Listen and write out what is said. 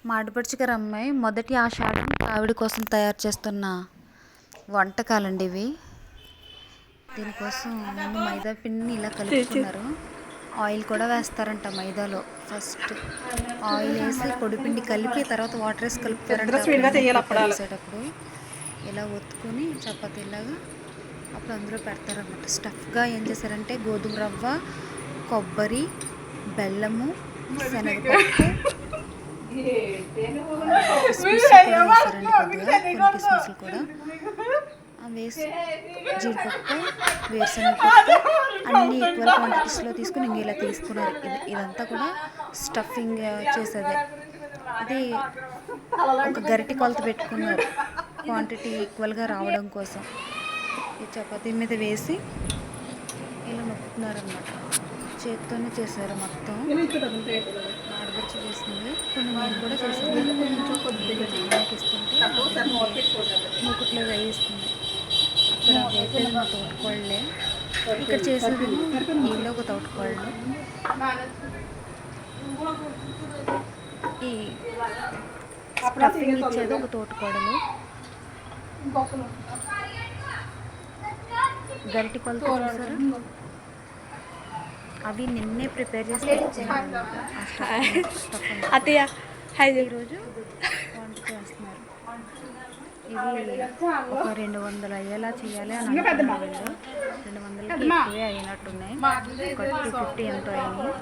మా ఆడపడుచు గారి అమ్మాయి మొదటి ఆషాఢం ఆవిడ కోసం తయారు చేస్తున్న వంటకాలండి ఇవి. దీనికోసం ముందు మైదా పిండిని ఇలా కలుపుకున్నారు. ఆయిల్ కూడా వేస్తారంట మైదాలో. ఫస్ట్ ఆయిల్ వేసి పొడిపిండి కలిపి తర్వాత వాటర్ వేసి కలుపుతారంట. వేసేటప్పుడు ఇలా ఒత్తుకొని చపాతీలాగా అప్పుడు అందులో పెడతారన్నమాట. స్టఫ్గా ఏం చేశారంటే గోధుమ రవ్వ, కొబ్బరి, బెల్లము, శనగపప్పు, కిస్మిస్లు కూడా వేసి జీడిపప్పు, వేరుశనగపప్పు అన్నీ ఈక్వల్ క్వాంటిటీస్లో తీసుకుని ఇంక ఇలా తీసుకున్నారు. ఇదంతా కూడా స్టఫింగ్ చేసేదే. ఇది ఒక గరిటె కొలత పెట్టుకున్నారు క్వాంటిటీ ఈక్వల్గా రావడం కోసం. ఈ చపాతీ మీద వేసి ఇలా నొక్కుతున్నారన్నమాట. చేతితోనే చేశారు మొత్తం. ఆడపడుచు చేసింది, కొన్ని నేను కూడా చేసింది. ఇస్తుంటే మూకుట్లో వేయిస్తుంది. అక్కడ వేపేది మా తోటకోళ్ళే, ఇక్కడ చేసేది వీళ్ళు ఒక తోటకోళ్ళు. ఈ స్టఫింగ్ ఇచ్చేది ఒక తోటకోడలు. గరిటి కొలత చూసారు, అవి నిన్నే ప్రిపేర్ చేసి ఈరోజు వంట చేస్తున్నారు. ఇది ఒక 200 అయ్యేలా చేయాలి అని అనుకున్నారు వీళ్ళు. 200కి ఎక్కువే అయినట్టున్నాయి. ఒక 250 ఎంతో అయినాయి.